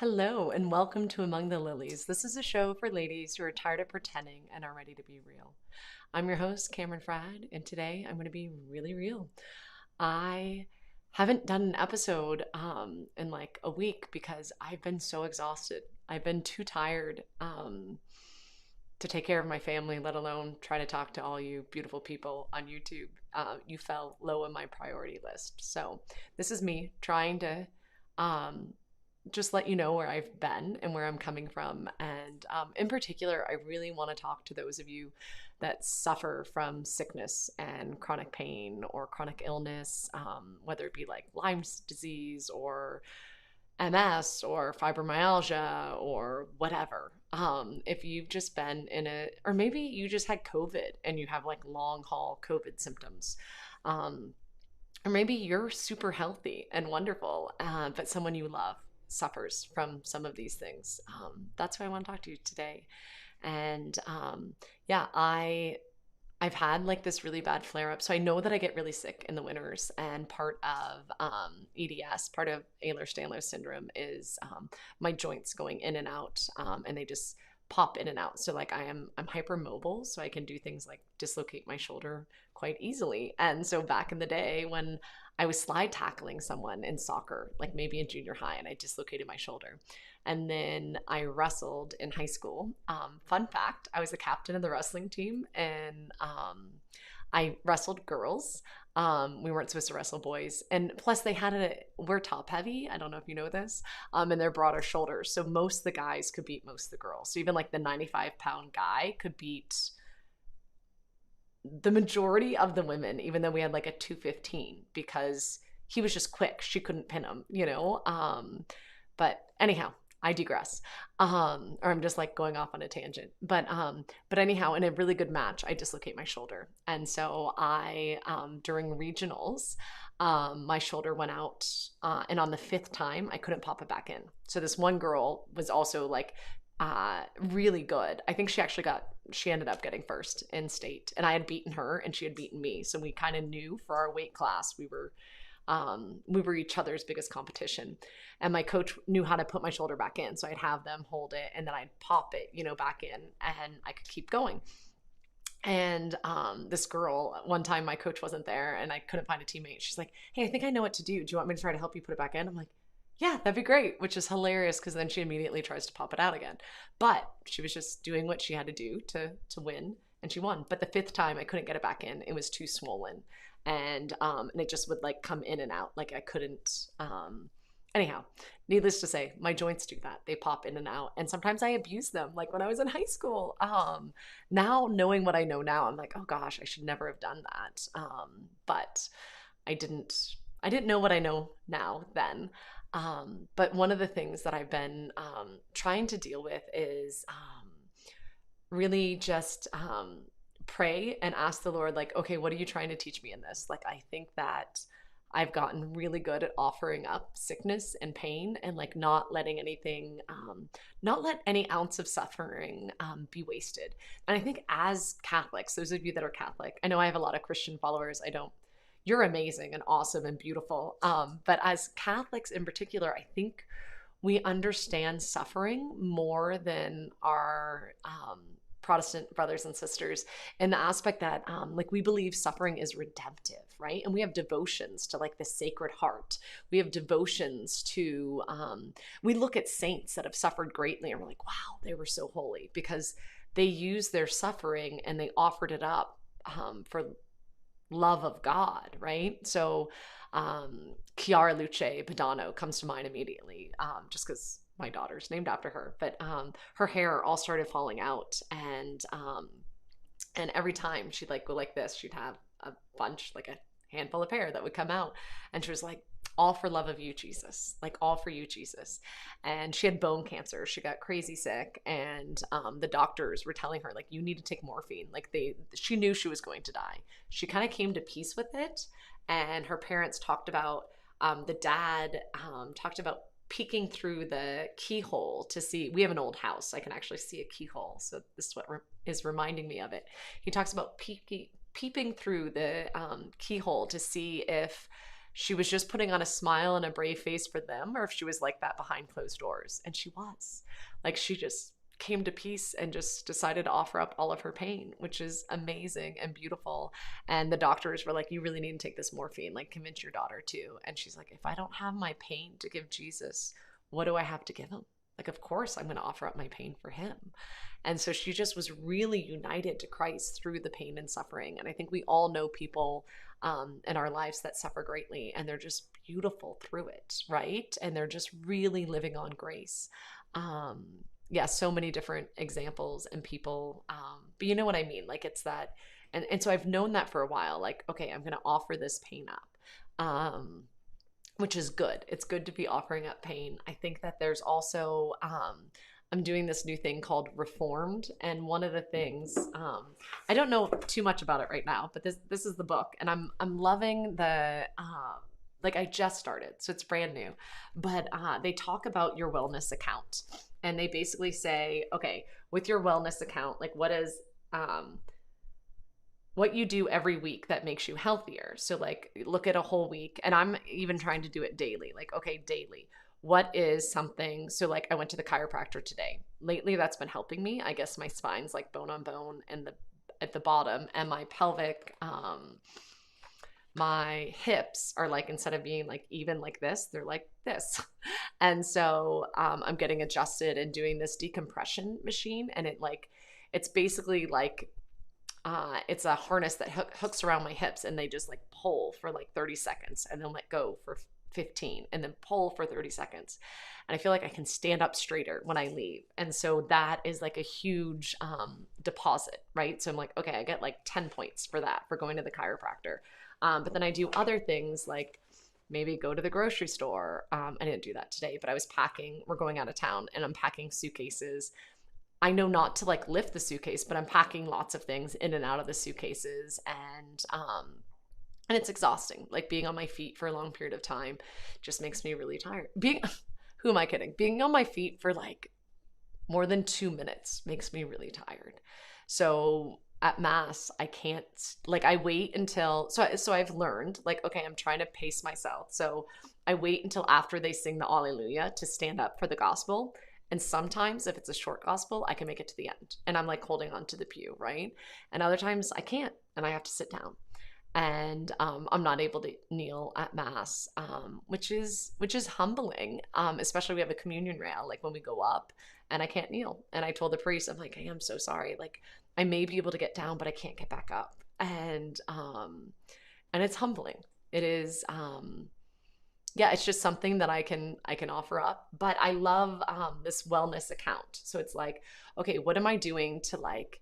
Hello, and welcome to Among the Lilies. This is a show for ladies who are tired of pretending and are ready to be real. I'm your host, Cameron Frad, and today I'm going to be really real. I haven't done an episode in like a week because I've been so exhausted. I've been too tired to take care of my family, let alone try to talk to all you beautiful people on YouTube. You fell low on my priority list. So, this is me trying to um, just let you know where I've been and where I'm coming from. And in particular, I really want to talk to those of you that suffer from sickness and chronic pain or chronic illness, whether it be like Lyme's disease or MS or fibromyalgia or whatever. If you've just been in a, or maybe you just had COVID and you have like long haul COVID symptoms. Um, or maybe you're super healthy and wonderful, but someone you love suffers from some of these things. That's why I want to talk to you today. And yeah, I've had like this really bad flare up. So I know that I get really sick in the winters, and part of EDS, part of Ehlers-Danlos syndrome, is my joints going in and out, and they just pop in and out. So like I'm hypermobile, so I can do things like dislocate my shoulder quite easily. And so back in the day when I was slide tackling someone in soccer, like maybe in junior high, and I dislocated my shoulder. And then I wrestled in high school. Fun fact, I was the captain of the wrestling team, and I wrestled girls. We weren't supposed to wrestle boys. And plus we're top heavy. I don't know if you know this. And they're broader shoulders. So most of the guys could beat most of the girls. So even like the 95-pound guy could beat the majority of the women, even though we had like a 215, because he was just quick. She couldn't pin him. But anyhow, I digress. Or I'm just like going off on a tangent. But anyhow, in a really good match, I dislocate my shoulder. And so I during regionals, my shoulder went out, and on the fifth time I couldn't pop it back in. So this one girl was also like really good. I think she ended up getting first in state, and I had beaten her and she had beaten me. So we kind of knew for our weight class we were each other's biggest competition. And my coach knew how to put my shoulder back in. So I'd have them hold it and then I'd pop it, back in, and I could keep going. And this girl, one time my coach wasn't there and I couldn't find a teammate. She's like, "Hey, I think I know what to do. Do you want me to try to help you put it back in?" I'm like, "Yeah, that'd be great," which is hilarious because then she immediately tries to pop it out again. But she was just doing what she had to do to win, and she won. But the fifth time I couldn't get it back in. It was too swollen. And it just would like come in and out. Like I couldn't anyhow, needless to say, my joints do that. They pop in and out. And sometimes I abuse them, like when I was in high school. Now knowing what I know now, I'm like, oh gosh, I should never have done that. But I didn't know what I know now then. But one of the things that I've been trying to deal with is really just pray and ask the Lord, like, okay, what are you trying to teach me in this? Like, I think that I've gotten really good at offering up sickness and pain, and like not letting anything, not let any ounce of suffering be wasted. And I think as Catholics, those of you that are Catholic, I know I have a lot of Christian followers. I don't, you're amazing and awesome and beautiful. But as Catholics in particular, I think we understand suffering more than our Protestant brothers and sisters, in the aspect that like we believe suffering is redemptive, right? And we have devotions to like the Sacred Heart. We have devotions to we look at saints that have suffered greatly and we're like, wow, they were so holy because they used their suffering and they offered it up for love of God, right? So Chiara Luce Padano comes to mind immediately, just because my daughter's named after her. But her hair all started falling out, and every time she'd like go like this, she'd have a bunch, like a handful of hair that would come out, and she was like, all for love of you, Jesus, like all for you, Jesus. And she had bone cancer. She got crazy sick, and the doctors were telling her like, you need to take morphine. Like she knew she was going to die. She kind of came to peace with it, and her parents talked about the dad talked about peeking through the keyhole to see. We have an old house. I can actually see a keyhole. So this is what is reminding me of it. He talks about peeping through the keyhole to see if she was just putting on a smile and a brave face for them, or if she was like that behind closed doors. And she was. Like, she just came to peace and just decided to offer up all of her pain, which is amazing and beautiful. And the doctors were like, you really need to take this morphine, like convince your daughter to. And she's like, if I don't have my pain to give Jesus, what do I have to give him? Like, of course I'm going to offer up my pain for him. And so she just was really united to Christ through the pain and suffering. And I think we all know people in our lives that suffer greatly, and they're just beautiful through it, right? And they're just really living on grace. Yeah, so many different examples and people. But you know what I mean? Like, it's that, and so I've known that for a while. Like, okay, I'm going to offer this pain up, which is good. It's good to be offering up pain. I think that there's also, I'm doing this new thing called Reformed, and one of the things, I don't know too much about it right now, but this is the book, and I'm loving the. Like, I just started, so it's brand new, but they talk about your wellness account, and they basically say, okay, with your wellness account, like, what is what you do every week that makes you healthier. So like, look at a whole week, and I'm even trying to do it daily. Like, okay, daily, what is something? So like, I went to the chiropractor today. Lately, that's been helping me. I guess my spine's like bone on bone, and at the bottom, and my pelvic, my hips are like, instead of being like even like this, they're like this. And so I'm getting adjusted and doing this decompression machine, and it's basically like it's a harness that hooks around my hips, and they just like pull for like 30 seconds and then let go for 15 and then pull for 30 seconds. And I feel like I can stand up straighter when I leave. And so that is like a huge deposit, right? So I'm like, okay, I get like 10 points for that, for going to the chiropractor. But then I do other things, like maybe go to the grocery store. I didn't do that today, but I was packing. We're going out of town, and I'm packing suitcases. I know not to like lift the suitcase, but I'm packing lots of things in and out of the suitcases, and it's exhausting. Like, being on my feet for a long period of time just makes me really tired. Who am I kidding? Being on my feet for like more than 2 minutes makes me really tired. So at mass, I can't, like, I wait until, so I've learned, like, okay, I'm trying to pace myself. So I wait until after they sing the Alleluia to stand up for the gospel. And sometimes if it's a short gospel, I can make it to the end, and I'm like holding on to the pew, right? And other times I can't, and I have to sit down. And I'm not able to kneel at mass, which is humbling, especially we have a communion rail, like when we go up, and I can't kneel. And I told the priest, I'm like, hey, I'm so sorry. Like, I may be able to get down, but I can't get back up. And it's humbling. It is, yeah, it's just something that I can offer up. But I love this wellness account. So it's like, okay, what am I doing to like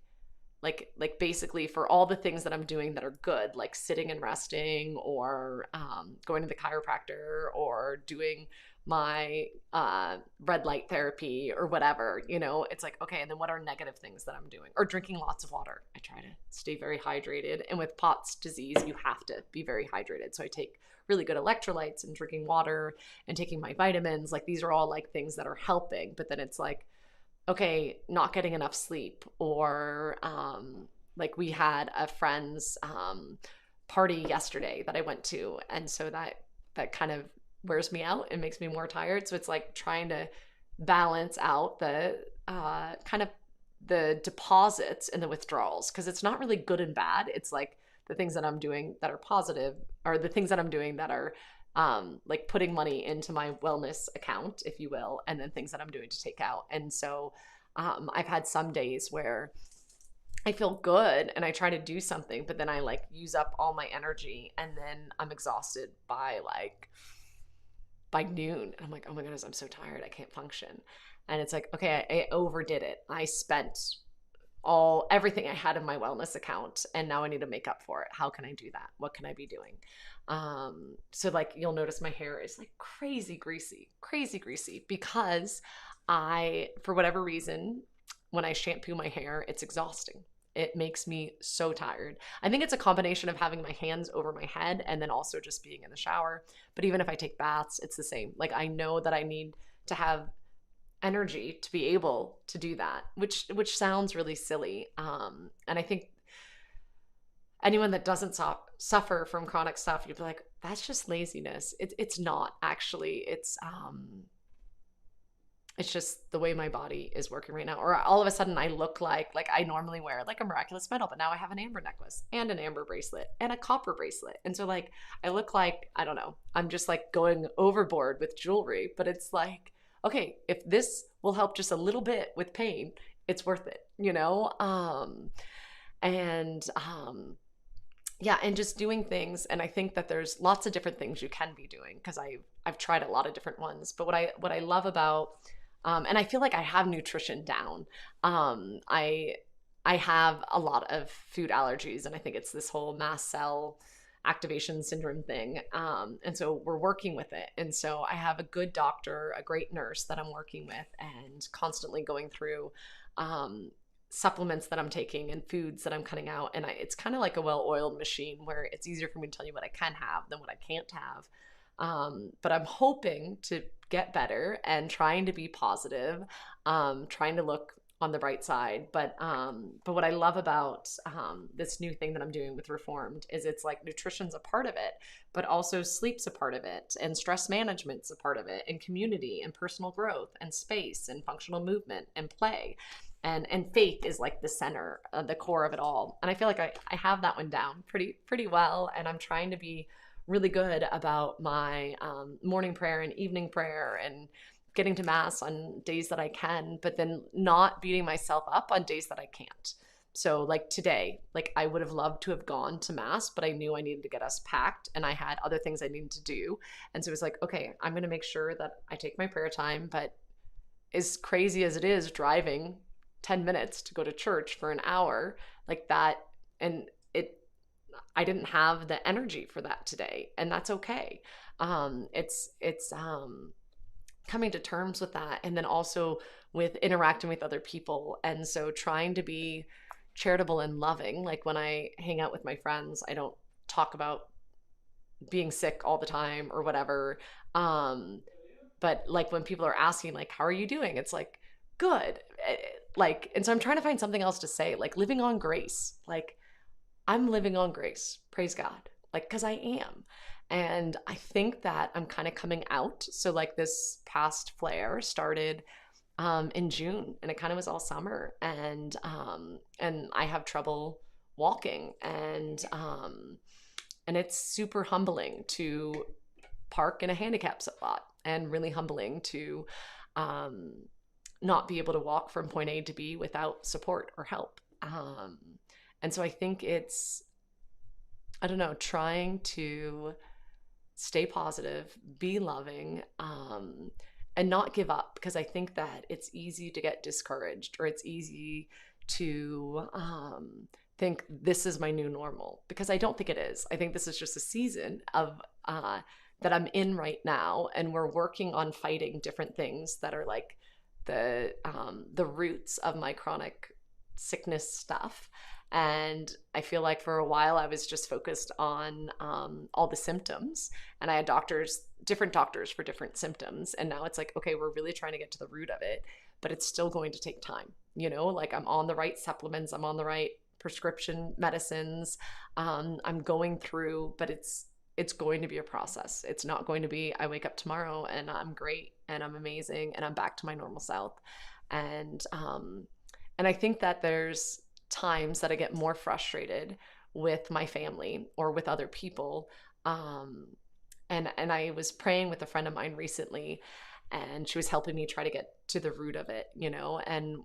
basically for all the things that I'm doing that are good, like sitting and resting, or going to the chiropractor, or doing my red light therapy, or whatever, it's like, okay, and then what are negative things that I'm doing? Or drinking lots of water. I try to stay very hydrated. And with POTS disease, you have to be very hydrated. So I take really good electrolytes, and drinking water, and taking my vitamins. Like, these are all like things that are helping. But then it's like, okay, not getting enough sleep, or like we had a friend's party yesterday that I went to, and so that kind of wears me out and makes me more tired. So it's like trying to balance out the kind of the deposits and the withdrawals, because it's not really good and bad. It's like the things that I'm doing that are positive, or the things that I'm doing that are like putting money into my wellness account, if you will, and then things that I'm doing to take out. And so I've had some days where I feel good and I try to do something, but then I like use up all my energy, and then I'm exhausted by noon. And I'm like, oh my goodness, I'm so tired, I can't function. And it's like, okay, I overdid it. I spent everything I had in my wellness account, and now I need to make up for it. How can I do that? What can I be doing? So like, you'll notice my hair is like crazy greasy, because for whatever reason, when I shampoo my hair, it's exhausting. It makes me so tired. I think it's a combination of having my hands over my head, and then also just being in the shower. But even if I take baths, it's the same. Like, I know that I need to have energy to be able to do that, which sounds really silly. And I think anyone that doesn't suffer from chronic stuff, you'd be like, that's just laziness. It's not actually. It's just the way my body is working right now. Or all of a sudden I look like I normally wear like a miraculous medal, but now I have an amber necklace and an amber bracelet and a copper bracelet. And so like I look like, I don't know, I'm just like going overboard with jewelry, but it's like, okay, if this will help just a little bit with pain, it's worth it, you know? And yeah, and just doing things. And I think that there's lots of different things you can be doing because I've tried a lot of different ones. But what I love about and I feel like I have nutrition down. I have a lot of food allergies, and I think it's this whole mast cell activation syndrome thing. And so we're working with it. And so I have a good doctor, a great nurse that I'm working with, and constantly going through supplements that I'm taking and foods that I'm cutting out. And it's kind of like a well-oiled machine where it's easier for me to tell you what I can have than what I can't have. But I'm hoping to get better and trying to be positive, trying to look on the bright side. But what I love about this new thing that I'm doing with Reformed is it's like nutrition's a part of it, but also sleep's a part of it, and stress management's a part of it, and community and personal growth and space and functional movement and play. And faith is like the center, the core of it all. And I feel like I have that one down pretty well. And I'm trying to be really good about my morning prayer and evening prayer and getting to mass on days that I can, but then not beating myself up on days that I can't. So like today, like I would have loved to have gone to mass, but I knew I needed to get us packed and I had other things I needed to do. And so it was like, okay, I'm going to make sure that I take my prayer time, but as crazy as it is driving 10 minutes to go to church for an hour like that, and I didn't have the energy for that today, and that's okay. It's coming to terms with that, and then also with interacting with other people. And so trying to be charitable and loving. Like when I hang out with my friends, I don't talk about being sick all the time or whatever. But like when people are asking like, how are you doing? It's like, good. Like, and so I'm trying to find something else to say, like living on grace. Like I'm living on grace, praise God, like, because I am. And I think that I'm kind of coming out. So like this past flare started in June, and it kind of was all summer. And I have trouble walking, and it's super humbling to park in a handicap spot, and really humbling to not be able to walk from point A to B without support or help. And so I think it's, I don't know, trying to stay positive, be loving, and not give up, because I think that it's easy to get discouraged, or it's easy to think this is my new normal, because I don't think it is. I think this is just a season of that I'm in right now, and we're working on fighting different things that are like the roots of my chronic sickness stuff. And I feel like for a while I was just focused on all the symptoms, and I had different doctors for different symptoms. And now it's like, okay, we're really trying to get to the root of it, but it's still going to take time. You know, like I'm on the right supplements, I'm on the right prescription medicines. I'm going through, but it's going to be a process. It's not going to be, I wake up tomorrow and I'm great and I'm amazing and I'm back to my normal self. And I think that there's times that I get more frustrated with my family or with other people. And I was praying with a friend of mine recently, and she was helping me try to get to the root of it, you know, and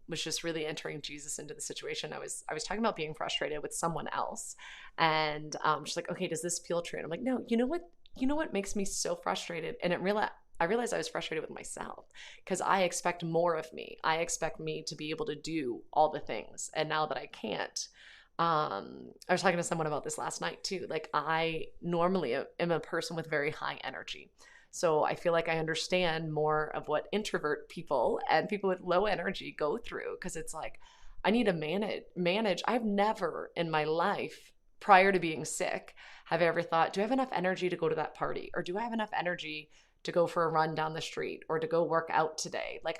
was just really entering Jesus into the situation. I was talking about being frustrated with someone else, and she's like, okay, does this feel true? And I'm like, no, you know what makes me so frustrated? And I realized I was frustrated with myself, because I expect more of me. I expect me to be able to do all the things. And now that I can't, I was talking to someone about this last night too. Like I normally am a person with very high energy. So I feel like I understand more of what introvert people and people with low energy go through, because it's like, I need to manage. I've never in my life prior to being sick have I ever thought, do I have enough energy to go to that party? Or do I have enough energy to go for a run down the street, or to go work out today? Like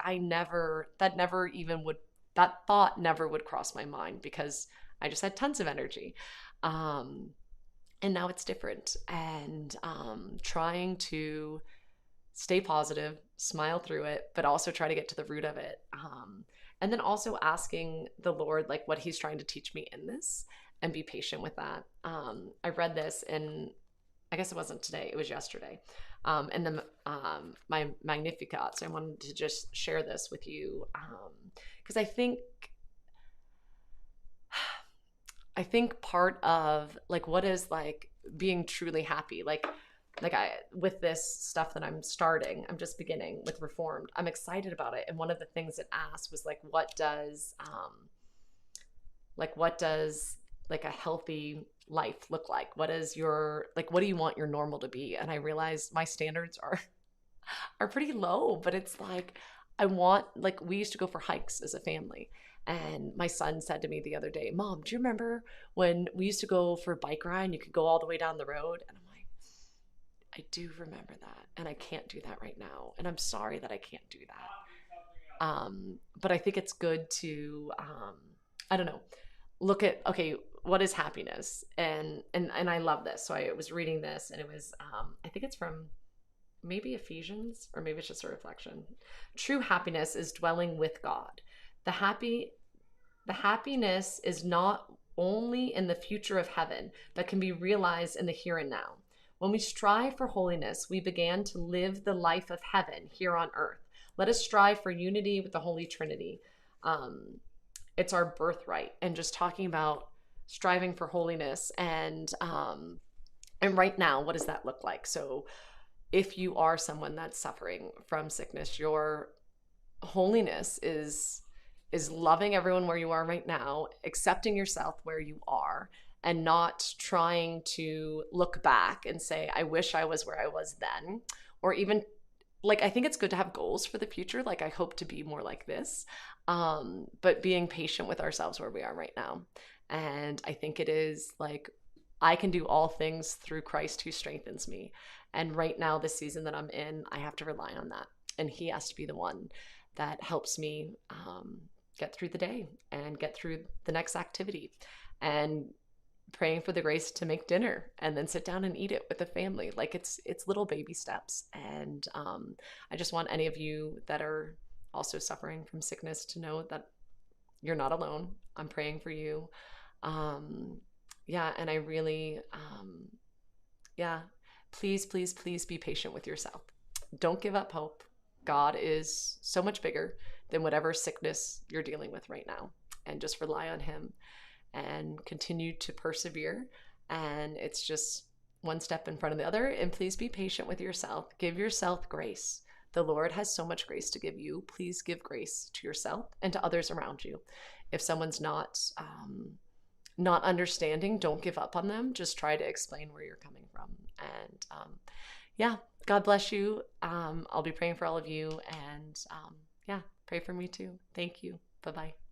that thought never would cross my mind, because I just had tons of energy. And now it's different. And trying to stay positive, smile through it, but also try to get to the root of it. And then also asking the Lord, like, what He's trying to teach me in this, and be patient with that. I read this in, I guess it wasn't today, it was yesterday. And then my Magnificat. So I wanted to just share this with you because I think part of like what is like being truly happy, like I with this stuff that I'm starting, I'm just beginning with Reformed. I'm excited about it, and one of the things it asked was what does like a healthy life look like? What is your like what do you want your normal to be? And I realized my standards are pretty low, but it's like I want like we used to go for hikes as a family. And my son said to me the other day, "Mom, do you remember when we used to go for a bike ride and you could go all the way down the road?" And I'm like, I do remember that. And I can't do that right now. And I'm sorry that I can't do that. But I think it's good to, I don't know, look at, okay, what is happiness? And I love this. So I was reading this and it was, I think it's from maybe Ephesians, or maybe it's just a reflection. True happiness is dwelling with God. The happiness is not only in the future of heaven, but can be realized in the here and now. When we strive for holiness, we began to live the life of heaven here on earth. Let us strive for unity with the Holy Trinity. It's our birthright. And just talking about striving for holiness and right now, what does that look like? So if you are someone that's suffering from sickness, your holiness is loving everyone where you are right now, accepting yourself where you are, and not trying to look back and say, I wish I was where I was then. Or even like, I think it's good to have goals for the future. Like, I hope to be more like this. But being patient with ourselves where we are right now. And I think it is like, I can do all things through Christ who strengthens me. And right now, this season that I'm in, I have to rely on that. And He has to be the one that helps me get through the day and get through the next activity. And praying for the grace to make dinner and then sit down and eat it with the family. Like it's little baby steps. And I just want any of you that are also suffering from sickness to know that you're not alone. I'm praying for you. Yeah. And I really, yeah, please, please, please be patient with yourself. Don't give up hope. God is so much bigger than whatever sickness you're dealing with right now. And just rely on Him and continue to persevere. And it's just one step in front of the other. And please be patient with yourself. Give yourself grace. The Lord has so much grace to give you. Please give grace to yourself and to others around you. If someone's not understanding, don't give up on them. Just try to explain where you're coming from. And yeah, God bless you. I'll be praying for all of you. And yeah, pray for me too. Thank you. Bye-bye.